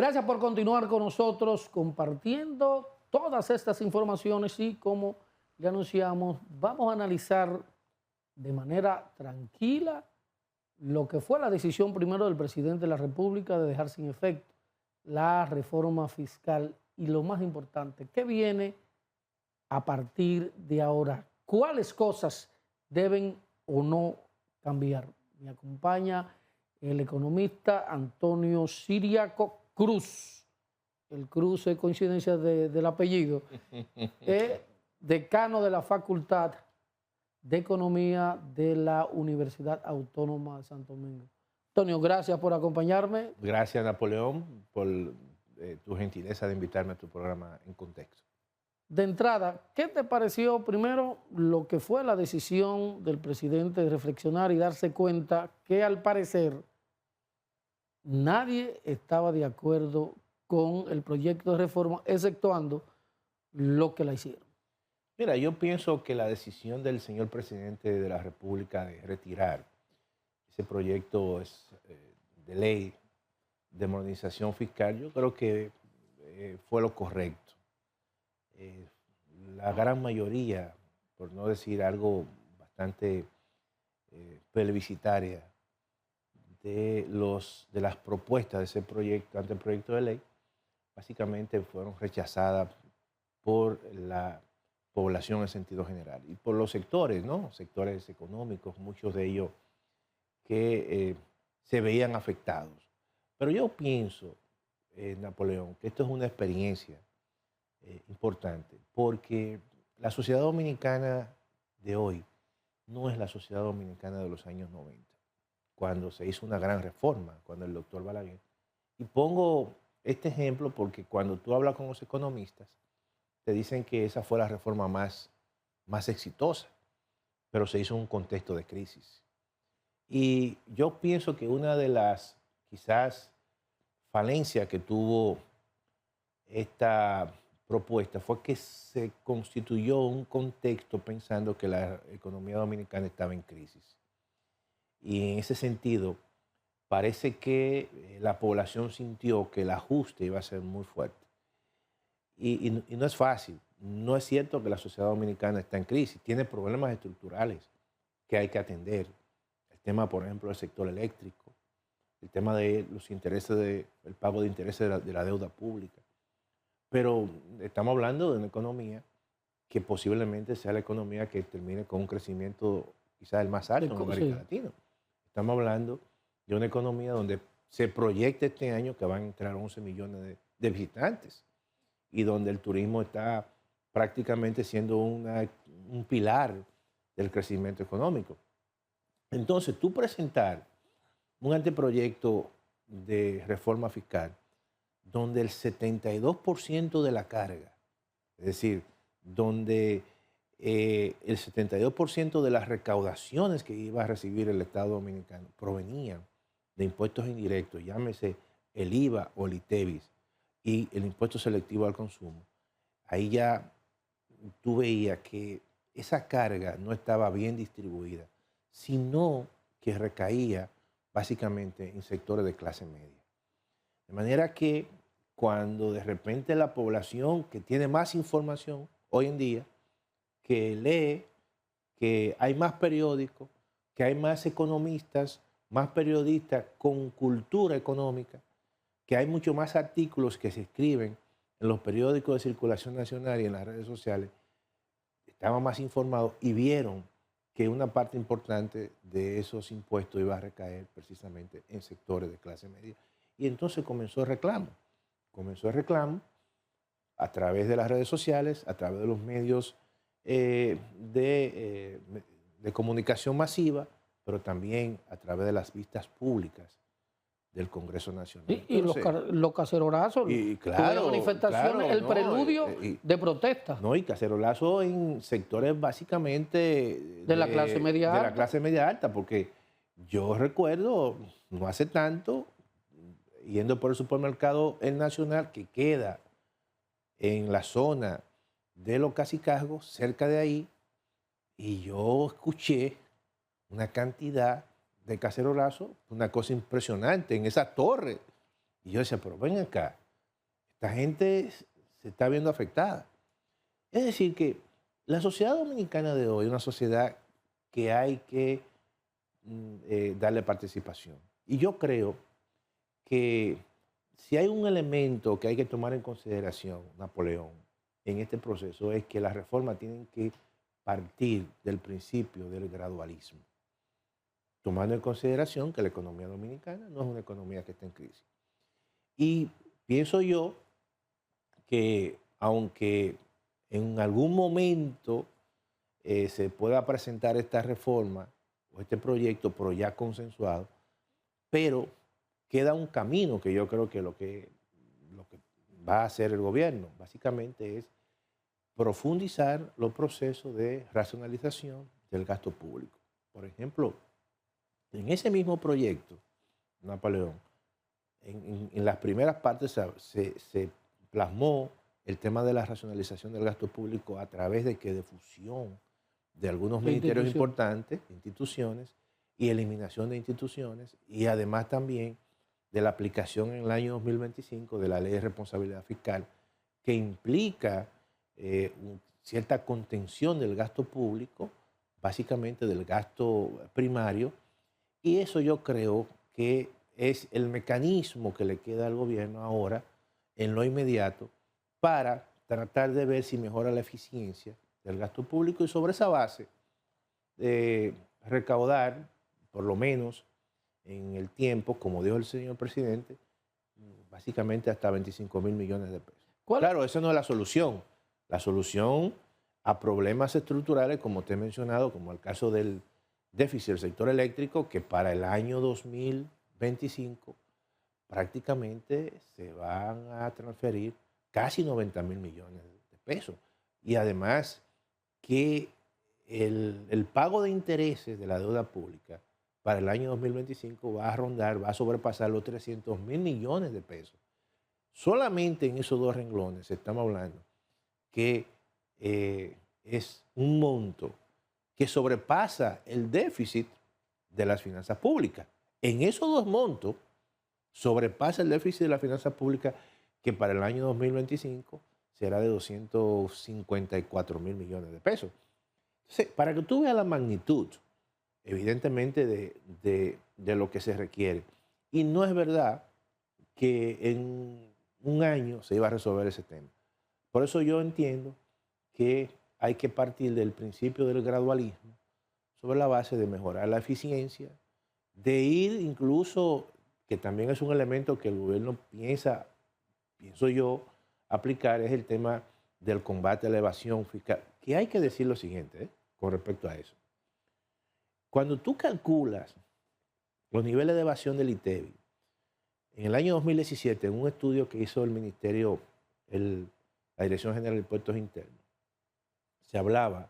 Gracias por continuar con nosotros compartiendo todas estas informaciones y como le anunciamos, vamos a analizar de manera tranquila lo que fue la decisión primero del presidente de la República de dejar sin efecto la reforma fiscal y lo más importante, ¿qué viene a partir de ahora? ¿Cuáles cosas deben o no cambiar? Me acompaña el economista Antonio Siriaco Cruz. El Cruz es coincidencia del apellido. Es decano de la Facultad de Economía de la Universidad Autónoma de Santo Domingo. Antonio, gracias por acompañarme. Gracias, Napoleón, por tu gentileza de invitarme a tu programa En Contexto. De entrada, ¿qué te pareció primero lo que fue la decisión del presidente de reflexionar y darse cuenta que al parecer nadie estaba de acuerdo con el proyecto de reforma, exceptuando lo que la hicieron? Mira, yo pienso que la decisión del señor presidente de la República de retirar ese proyecto de ley de modernización fiscal, yo creo que fue lo correcto. La gran mayoría, por no decir algo bastante plebiscitaria, de las propuestas de ese proyecto, anteproyecto de ley, básicamente fueron rechazadas por la población en sentido general y por los sectores, ¿no? Sectores económicos, muchos de ellos que se veían afectados. Pero yo pienso, Napoleón, que esto es una experiencia importante, porque la sociedad dominicana de hoy no es la sociedad dominicana de los años 90, cuando se hizo una gran reforma, cuando el doctor Balaguer. Y pongo este ejemplo porque cuando tú hablas con los economistas, te dicen que esa fue la reforma más exitosa, pero se hizo en un contexto de crisis. Y yo pienso que una de las quizás falencias que tuvo esta propuesta fue que se constituyó un contexto pensando que la economía dominicana estaba en crisis. Y en ese sentido, parece que la población sintió que el ajuste iba a ser muy fuerte. Y no es fácil. No es cierto que la sociedad dominicana está en crisis. Tiene problemas estructurales que hay que atender. El tema, por ejemplo, del sector eléctrico, el tema de los intereses, el pago de intereses de la deuda pública. Pero estamos hablando de una economía que posiblemente sea la economía que termine con un crecimiento quizás el más alto en América Latina. Estamos hablando de una economía donde se proyecta este año que van a entrar 11 millones de visitantes y donde el turismo está prácticamente siendo un pilar del crecimiento económico. Entonces, tú presentar un anteproyecto de reforma fiscal donde el 72% de la carga, es decir, donde el 72% de las recaudaciones que iba a recibir el Estado Dominicano provenían de impuestos indirectos, llámese el IVA o el ITEVIS, y el impuesto selectivo al consumo, ahí ya tú veías que esa carga no estaba bien distribuida, sino que recaía básicamente en sectores de clase media. De manera que cuando de repente la población que tiene más información hoy en día, que lee, que hay más periódicos, que hay más economistas, más periodistas con cultura económica, que hay mucho más artículos que se escriben en los periódicos de circulación nacional y en las redes sociales, estaban más informados y vieron que una parte importante de esos impuestos iba a recaer precisamente en sectores de clase media. Y entonces comenzó el reclamo. Comenzó el reclamo a través de las redes sociales, a través de los medios de comunicación masiva, pero también a través de las vistas públicas del Congreso Nacional. Y los cacerolazos, claro, manifestaciones, claro, el preludio de protesta. No, y cacerolazos en sectores básicamente de la clase media alta. De la clase media alta, porque yo recuerdo, no hace tanto, yendo por el supermercado El Nacional, que queda en la zona de los Cacicazgos, cerca de ahí, y yo escuché una cantidad de cacerolazo, una cosa impresionante en esa torre Y yo decía, pero ven acá, esta gente se está viendo afectada. Es decir, que la sociedad dominicana de hoy es una sociedad que hay que darle participación. Y yo creo que si hay un elemento que hay que tomar en consideración, Napoleón, en este proceso, es que las reformas tienen que partir del principio del gradualismo, tomando en consideración que la economía dominicana no es una economía que está en crisis. Y pienso yo que aunque en algún momento se pueda presentar esta reforma o este proyecto, pero ya consensuado, pero queda un camino que yo creo que lo que va a hacer el gobierno básicamente es profundizar los procesos de racionalización del gasto público. Por ejemplo, en ese mismo proyecto, Napoleón, en las primeras partes se plasmó el tema de la racionalización del gasto público a través de fusión de algunos ministerios importantes, instituciones, y eliminación de instituciones, y además también de la aplicación en el año 2025 de la Ley de Responsabilidad Fiscal, que implica cierta contención del gasto público, básicamente del gasto primario, y eso yo creo que es el mecanismo que le queda al gobierno ahora, en lo inmediato, para tratar de ver si mejora la eficiencia del gasto público y sobre esa base recaudar, por lo menos en el tiempo, como dijo el señor presidente, básicamente hasta 25.000 millones de pesos. Claro, esa no es la solución. La solución a problemas estructurales, como te he mencionado, como el caso del déficit del sector eléctrico, que para el año 2025 prácticamente se van a transferir casi 90.000 millones de pesos. Y además que el pago de intereses de la deuda pública para el año 2025 va a sobrepasar los 300.000 millones de pesos. Solamente en esos dos renglones estamos hablando que es un monto que sobrepasa el déficit de las finanzas públicas. En esos dos montos sobrepasa el déficit de las finanzas públicas, que para el año 2025 será de 254.000 millones de pesos. Entonces, para que tú veas la magnitud, evidentemente, de lo que se requiere. Y no es verdad que en un año se iba a resolver ese tema. Por eso yo entiendo que hay que partir del principio del gradualismo sobre la base de mejorar la eficiencia, de ir incluso, que también es un elemento que el gobierno pienso yo, aplicar, es el tema del combate a la evasión fiscal. Que hay que decir lo siguiente con respecto a eso. Cuando tú calculas los niveles de evasión del ITEVI, en el año 2017, en un estudio que hizo el Ministerio, la Dirección General de Impuestos Internos, se hablaba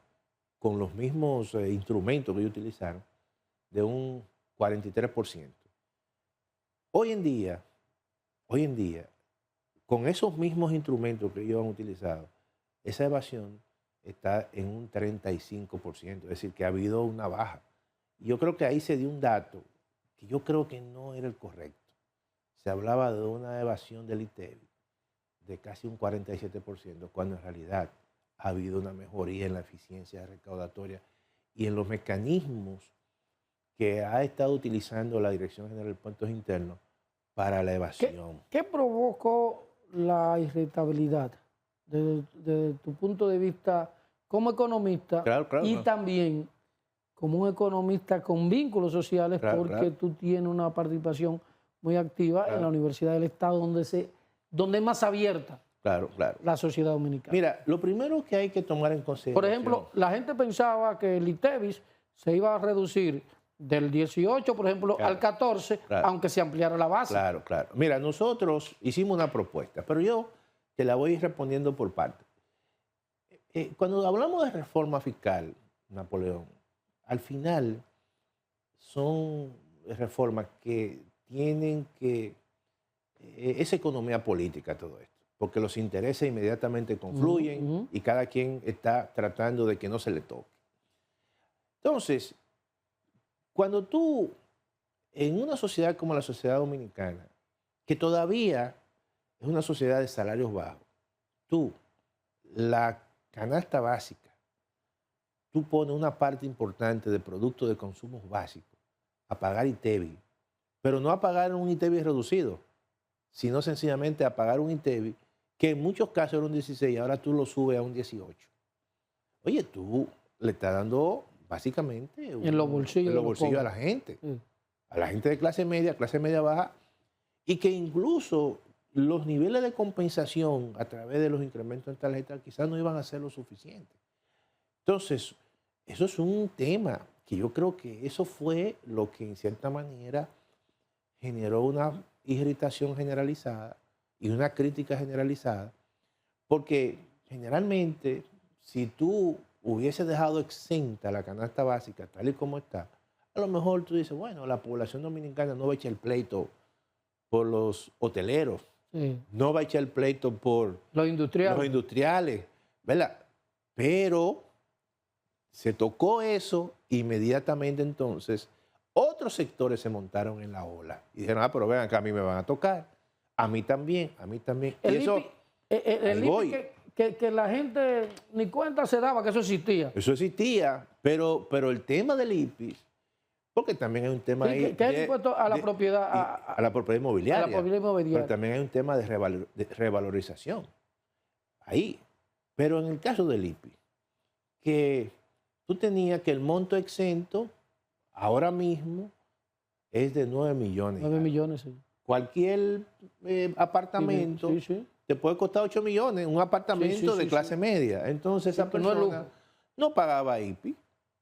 con los mismos instrumentos que ellos utilizaron de un 43%. Hoy en día, con esos mismos instrumentos que ellos han utilizado, esa evasión está en un 35%, es decir, que ha habido una baja. Y yo creo que ahí se dio un dato que yo creo que no era el correcto. Se hablaba de una evasión del ITEVI de casi un 47%, cuando en realidad ha habido una mejoría en la eficiencia recaudatoria y en los mecanismos que ha estado utilizando la Dirección General de Impuestos Internos para la evasión. ¿Qué provocó la irritabilidad desde tu punto de vista como economista? Claro, y también como un economista con vínculos sociales, porque tú tienes una participación muy activa en la Universidad del Estado, donde es más abierta la sociedad dominicana? Mira, lo primero que hay que tomar en consideración... Por ejemplo, la gente pensaba que el ITEVIS se iba a reducir del 18, por ejemplo, al 14, aunque se ampliara la base. Claro. Mira, nosotros hicimos una propuesta, pero yo te la voy a ir respondiendo por partes. Cuando hablamos de reforma fiscal, Napoleón, al final son reformas que tienen que... es economía política todo esto, porque los intereses inmediatamente confluyen y cada quien está tratando de que no se le toque. Entonces, cuando tú, en una sociedad como la sociedad dominicana, que todavía es una sociedad de salarios bajos. Tú, la canasta básica, tú pones una parte importante de productos de consumo básicos a pagar ITEVI, pero no a pagar un ITEVI reducido, sino sencillamente a pagar un ITEVI que en muchos casos era un 16 y ahora tú lo subes a un 18. Oye, tú le estás dando básicamente en los bolsillos a la gente. A la gente de clase media baja, y que incluso los niveles de compensación a través de los incrementos en tarjeta quizás no iban a ser lo suficiente. Entonces, eso es un tema que yo creo que eso fue lo que en cierta manera generó una irritación generalizada y una crítica generalizada, porque generalmente si tú hubieses dejado exenta la canasta básica tal y como está, a lo mejor tú dices, bueno, la población dominicana no va a echar el pleito por los hoteleros, no va a echar el pleito por los industriales, ¿verdad? Pero se tocó eso, inmediatamente entonces otros sectores se montaron en la ola y dijeron, pero vean que a mí me van a tocar, a mí también, a mí también. El IPI que la gente ni cuenta se daba que eso existía. Eso existía, pero el tema del IPI, porque también hay un tema ahí. Que es el impuesto a la propiedad. A la propiedad inmobiliaria. A la propiedad inmobiliaria. Pero también hay un tema de revalorización. Ahí. Pero en el caso del IPI, que tú tenías que el monto exento ahora mismo es de 9 millones. 9 millones, sí. Cualquier apartamento te puede costar 8 millones, un apartamento de clase media. Entonces esa persona no pagaba IPI.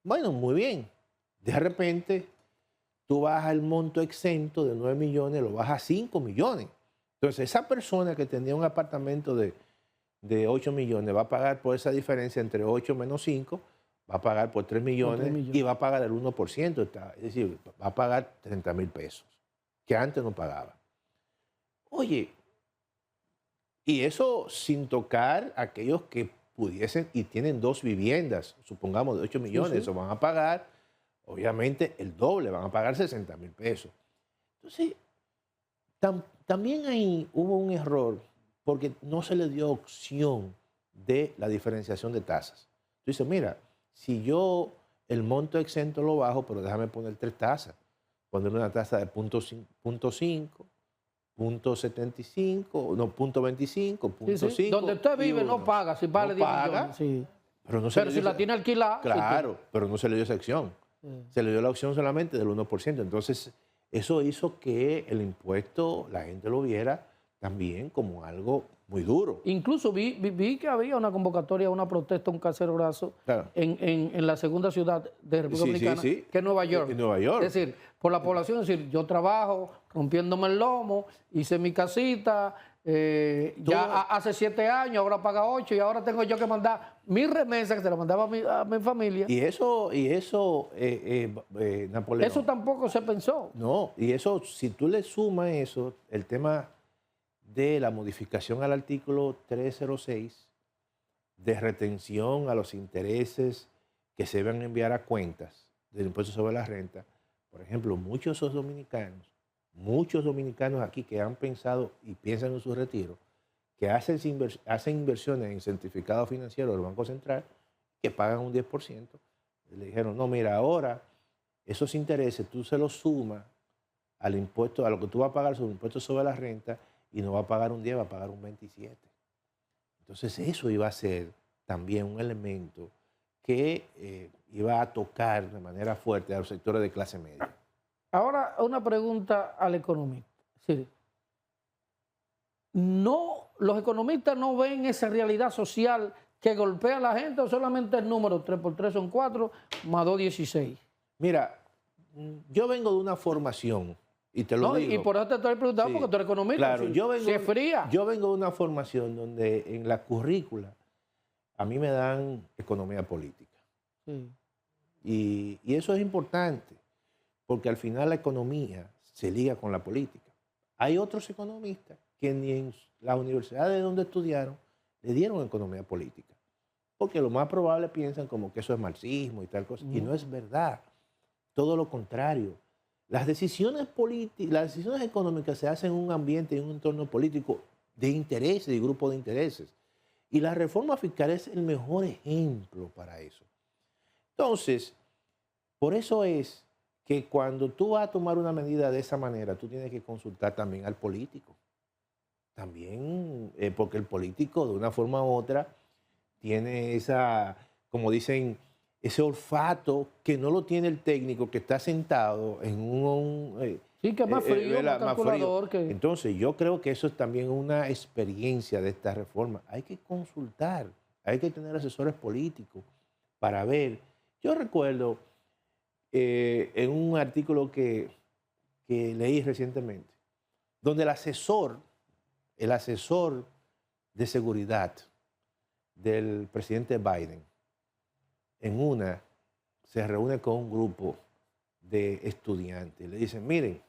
Bueno, muy bien. De repente, tú bajas el monto exento de 9 millones, lo bajas a 5 millones. Entonces, esa persona que tenía un apartamento de 8 millones va a pagar por esa diferencia entre 8 menos 5, va a pagar por 3 millones y va a pagar el 1%. Es decir, va a pagar 30,000 pesos, que antes no pagaba. Oye, y eso sin tocar a aquellos que pudiesen y tienen 2 viviendas, supongamos de 8 millones, eso van a pagar obviamente el doble, van a pagar 60,000 pesos. Entonces, también ahí hubo un error porque no se le dio opción de la diferenciación de tasas. Tú dices, mira, si yo el monto exento lo bajo, pero déjame poner 3 tasas. Poner una tasa de 0.5, 0.75, no, 0.25, 0.5. Donde usted vive no paga, si vale 10 millones. Sí. Pero si la tiene alquilada. Claro, pero no se le dio esa opción. Se le dio la opción solamente del 1%. Entonces, eso hizo que el impuesto la gente lo viera también como algo muy duro. Incluso vi que había una convocatoria, una protesta, un cacerolazo en la segunda ciudad de República Dominicana, que es Nueva York. En Nueva York. Es decir, por la población, es decir, yo trabajo rompiéndome el lomo, hice mi casita, ya hace 7 años, ahora paga 8 y ahora tengo yo que mandar mi remesa que se la mandaba a mi familia. Y eso Napoleón. Eso tampoco se pensó. No, y eso, si tú le sumas eso, el tema de la modificación al artículo 306 de retención a los intereses que se van a enviar a cuentas del impuesto sobre la renta, por ejemplo, muchos dominicanos aquí que han pensado y piensan en su retiro, que hacen inversiones en certificados financieros del Banco Central, que pagan un 10%, le dijeron, no, mira, ahora esos intereses tú se los sumas al impuesto, a lo que tú vas a pagar sobre el impuesto sobre la renta, y no va a pagar un 10, va a pagar un 27. Entonces eso iba a ser también un elemento que iba a tocar de manera fuerte a los sectores de clase media. Ahora una pregunta al economista. Sí. ¿Los economistas no ven esa realidad social que golpea a la gente o solamente el número 3 por 3 son 4 más 2, 16? Mira, yo vengo de una formación. Y te lo digo. Y por eso te estoy preguntando, porque tú eres economista. Claro, si es fría. Yo vengo de una formación donde en la currícula a mí me dan economía política. Sí. Y eso es importante, porque al final la economía se liga con la política. Hay otros economistas que ni en las universidades donde estudiaron le dieron economía política, porque lo más probable piensan como que eso es marxismo y tal cosa, y no es verdad. Todo lo contrario. las decisiones políticas, las decisiones económicas se hacen en un ambiente, en un entorno político de intereses, de grupos de intereses. Y la reforma fiscal es el mejor ejemplo para eso. Entonces, por eso es que cuando tú vas a tomar una medida de esa manera, tú tienes que consultar también al político. También, porque el político, de una forma u otra, tiene esa, como dicen, ese olfato que no lo tiene el técnico que está sentado en un sí, que es más frío, más calculador. Que... Entonces, yo creo que eso es también una experiencia de esta reforma. Hay que consultar, hay que tener asesores políticos para ver. Yo recuerdo en un artículo que leí recientemente, donde el asesor de seguridad del presidente Biden, se reúne con un grupo de estudiantes. Le dicen, miren,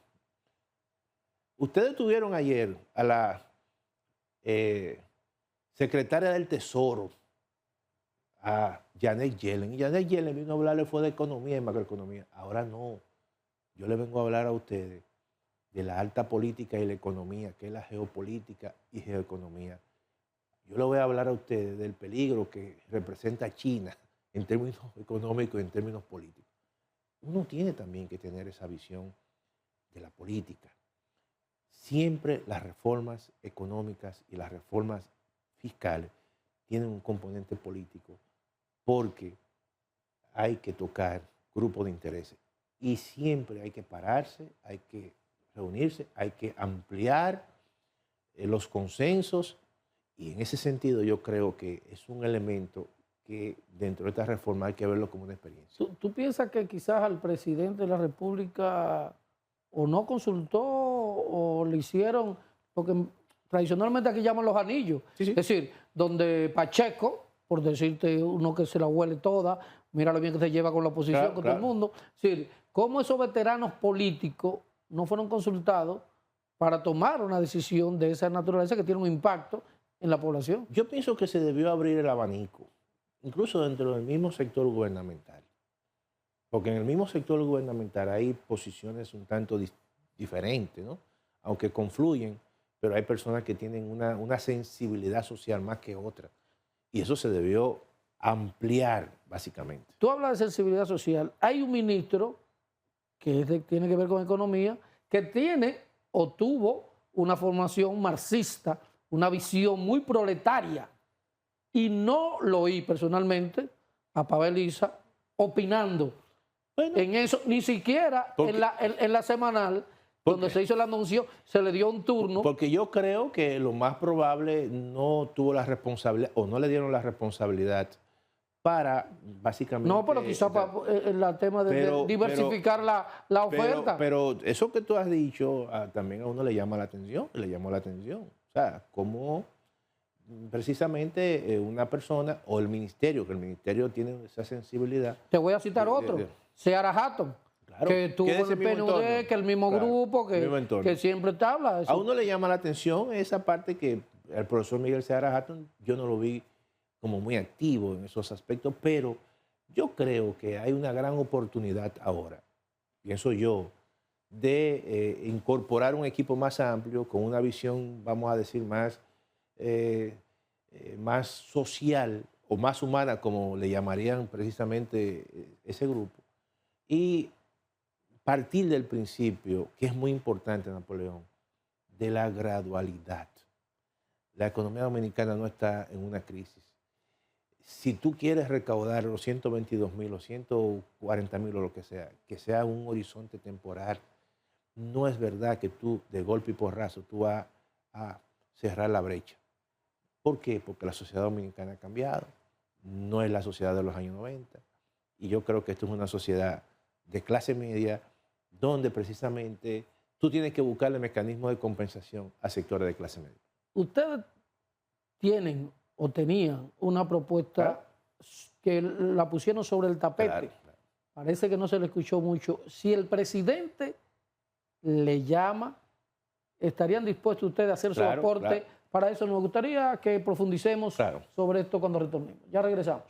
ustedes tuvieron ayer a la secretaria del Tesoro, a Janet Yellen. Y Janet Yellen vino a hablarle fue de economía y macroeconomía. Ahora no. Yo le vengo a hablar a ustedes de la alta política y la economía, que es la geopolítica y geoeconomía. Yo le voy a hablar a ustedes del peligro que representa China en términos económicos y en términos políticos. Uno tiene también que tener esa visión de la política. Siempre las reformas económicas y las reformas fiscales tienen un componente político porque hay que tocar grupos de intereses y siempre hay que pararse, hay que reunirse, hay que ampliar los consensos y en ese sentido yo creo que es un elemento que dentro de esta reforma hay que verlo como una experiencia. ¿Tú piensas que quizás al presidente de la República o no consultó o le hicieron, porque tradicionalmente aquí llaman los anillos, sí, sí. Es decir, donde Pacheco, por decirte uno que se la huele toda, mira lo bien que se lleva con la oposición, claro, con claro. todo el mundo, es decir, cómo esos veteranos políticos no fueron consultados para tomar una decisión de esa naturaleza que tiene un impacto en la población. Yo pienso que se debió abrir el abanico, incluso dentro del mismo sector gubernamental. Porque en el mismo sector gubernamental hay posiciones un tanto diferentes, ¿no? Aunque confluyen, pero hay personas que tienen una sensibilidad social más que otra. Y eso se debió ampliar, básicamente. Tú hablas de sensibilidad social. Hay un ministro que tiene que ver con economía, que tiene o tuvo una formación marxista, una visión muy proletaria. Y no lo oí personalmente a Pavel Issa opinando en eso, ni siquiera en la semanal, donde se hizo el anuncio, se le dio un turno. Porque yo creo que lo más probable no tuvo la responsabilidad o no le dieron la responsabilidad para básicamente... No, pero quizás el tema de diversificar la oferta. Pero eso que tú has dicho también a uno le llama la atención, le llamó la atención. O sea, cómo precisamente una persona o el ministerio, que el ministerio tiene esa sensibilidad. Te voy a citar otro, Seara Hatton, claro, que tuvo el PNUD, que el mismo grupo, que siempre te habla de eso. A uno le llama la atención esa parte que el profesor Miguel Seara Hatton, yo no lo vi como muy activo en esos aspectos, pero yo creo que hay una gran oportunidad ahora, pienso yo, de incorporar un equipo más amplio, con una visión, vamos a decir, más social o más humana, como le llamarían precisamente ese grupo, y partir del principio, que es muy importante, Napoleón, de la gradualidad. La economía dominicana no está en una crisis. Si tú quieres recaudar los 122.000 o 140.000 o lo que sea un horizonte temporal, no es verdad que tú de golpe y porrazo tú vas a cerrar la brecha. ¿Por qué? Porque la sociedad dominicana ha cambiado, no es la sociedad de los años 90. Y yo creo que esto es una sociedad de clase media donde precisamente tú tienes que buscarle mecanismos de compensación a sectores de clase media. Ustedes tienen o tenían una propuesta que la pusieron sobre el tapete. Claro. Parece que no se le escuchó mucho. Si el presidente le llama, ¿estarían dispuestos ustedes a hacer su aporte? Claro. Para eso nos gustaría que profundicemos sobre esto cuando retornemos. Ya regresamos.